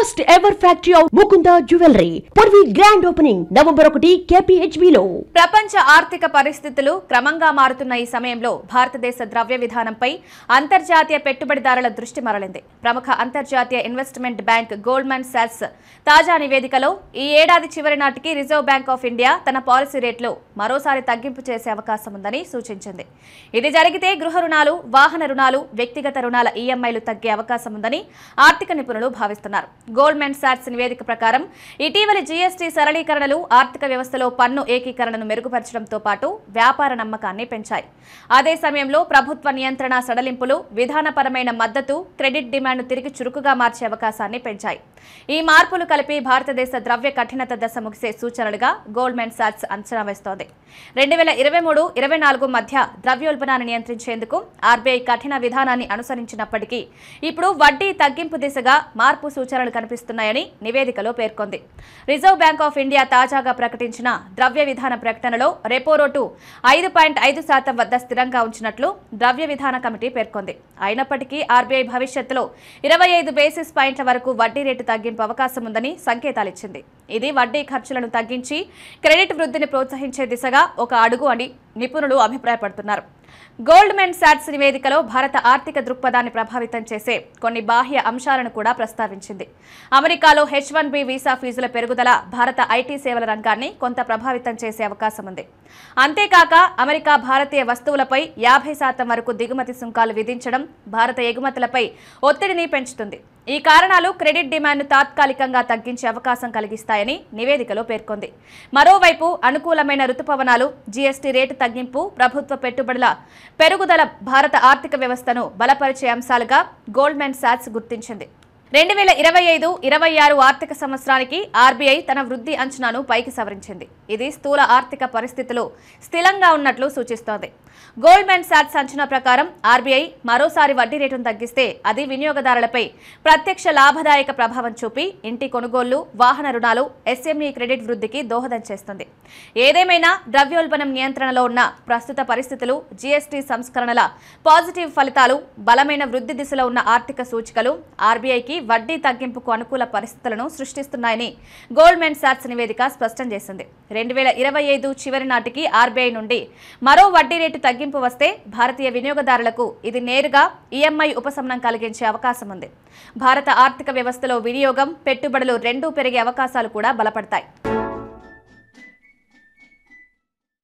First ever factory of Mukunda Jewelry. Purvi grand opening November 1 KPHB లో. ప్రపంచ ఆర్థిక పరిస్థితులు క్రమంగా మారుతున్న ఈ సమయంలో భారతదేశ ద్రవ్య విధానంపై అంతర్జాతీయ పెట్టుబడిదారుల దృష్టి మరలింది. ప్రముఖ అంతర్జాతీయ ఇన్వెస్ట్మెంట్ బ్యాంక్ గోల్డ్మన్ సాక్స్ తాజా నివేదికలో ఈ ఏడాది చివరి నాటికి రిజర్వ్ బ్యాంక్ ఆఫ్ ఇండియా తన పాలసీ రేట్లు మరోసారి తగ్గింపు చేసే అవకాశం ఉందని సూచించింది. ఇది జరిగితే గృహ రుణాలు, వాహన రుణాలు, వ్యక్తిగత రుణాల ఈఎంఐలు తగ్గే అవకాశం ఉందని ఆర్థిక నిపుణులు భావిస్తున్నారు. గోల్డ్మన్ సాక్స్ నివేదిక ప్రకారం ఇటీవలి జీఎస్టీ సరళీకరణలు ఆర్థిక వ్యవస్థలో పన్ను ఏకీకరణను మెరుగుపరచడంతో పాటు వ్యాపార నమ్మకాన్ని పెంచాయి. అదే సమయంలో ప్రభుత్వ నియంత్రణ సడలింపులు, విధానపరమైన మద్దతు క్రెడిట్ డిమాండ్ను తిరిగి చురుకుగా మార్చే అవకాశాన్ని పెంచాయి. ఈ మార్పులు కలిపి భారతదేశ ద్రవ్య కఠినత దశ ముగిసే సూచనలుగా గోల్డ్మన్ సాక్స్ అంచనా వేస్తోంది. 2023-24 మధ్య ద్రవ్యోల్బణాన్ని నియంత్రించేందుకు ఆర్బీఐ కఠిన విధానాన్ని అనుసరించినప్పటికీ ఇప్పుడు వడ్డీ తగ్గింపు దిశగా మార్పు సూచనలు కనిపిస్తున్నాయని నివేదికలో పేర్కొంది. రిజర్వ్ బ్యాంక్ ఆఫ్ ఇండియా తాజాగా ప్రకటించిన ద్రవ్య విధాన ప్రకటనలో రెపో రేటు 5.5% వద్ద స్థిరంగా ఉంచినట్లు ద్రవ్య విధాన కమిటీ పేర్కొంది. అయినప్పటికీ ఆర్బీఐ భవిష్యత్తులో 25 బేసిస్ పాయింట్ల వరకు వడ్డీ రేటు తగ్గింపు అవకాశం ఉందని సంకేతాలిచ్చింది. ఇది వడ్డీ ఖర్చులను తగ్గించి క్రెడిట్ వృద్ధిని ప్రోత్సహించే దిశగా ఒక అడుగు అని నిపుణులు అభిప్రాయపడుతున్నారు. గోల్డ్మన్ సాక్స్ నివేదికలో భారత ఆర్థిక దృక్పథాన్ని ప్రభావితం చేసే కొన్ని బాహ్య అంశాలను కూడా ప్రస్తావించింది. అమెరికాలో H-1B వీసా ఫీజుల పెరుగుదల భారత ఐటీ సేవల రంగాన్ని కొంత ప్రభావితం చేసే అవకాశం ఉంది. అంతేకాక అమెరికా భారతీయ వస్తువులపై 50% వరకు దిగుమతి సుంకాలు విధించడం భారత ఎగుమతులపై ఒత్తిడిని పెంచుతుంది. ఈ కారణాలు క్రెడిట్ డిమాండ్ను తాత్కాలికంగా తగ్గించే అవకాశం కలిగిస్తాయని నివేదికలో పేర్కొంది. మరోవైపు అనుకూలమైన రుతుపవనాలు, జీఎస్టీ రేటు తగ్గింపు, ప్రభుత్వ పెట్టుబడుల పెరుగుదల భారత ఆర్థిక వ్యవస్థను బలపరిచే అంశాలుగా గోల్డ్మన్ సాక్స్ గుర్తించింది. 2025-26 ఆర్థిక సంవత్సరానికి ఆర్బీఐ తన వృద్ధి అంచనాను పైకి సవరించింది. ఇది స్థూల ఆర్థిక పరిస్థితులు స్థిరంగా ఉన్నట్లు సూచిస్తోంది. గోల్డ్మన్ సాక్స్ అంచనా ప్రకారం ఆర్బీఐ మరోసారి వడ్డీ రేటును తగ్గిస్తే అది వినియోగదారులపై ప్రత్యక్ష లాభదాయక ప్రభావం చూపి ఇంటి కొనుగోళ్లు, వాహన రుణాలు, ఎస్ఎంఈ క్రెడిట్ వృద్ధికి దోహదం చేస్తుంది. ఏదేమైనా ద్రవ్యోల్బణం నియంత్రణలో ఉన్న ప్రస్తుత పరిస్థితులు, జీఎస్టీ సంస్కరణల పాజిటివ్ ఫలితాలు, బలమైన వృద్ధి దిశలో ఉన్న ఆర్థిక సూచికలు ఆర్బీఐకి వడ్డీ తగ్గింపుకు అనుకూల పరిస్థితులను సృష్టిస్తున్నాయని గోల్డ్మన్ సాక్స్ నివేదిక స్పష్టం చేసింది. 2025 చివరి నాటికి ఆర్బీఐ నుండి మరో వడ్డీ రేటు తగ్గింపు వస్తే భారతీయ వినియోగదారులకు ఇది నేరుగా ఈఎంఐ ఉపశమనం కలిగించే అవకాశం ఉంది. భారత ఆర్థిక వ్యవస్థలో వినియోగం, పెట్టుబడులు రెండూ పెరిగే అవకాశాలు కూడా బలపడతాయి.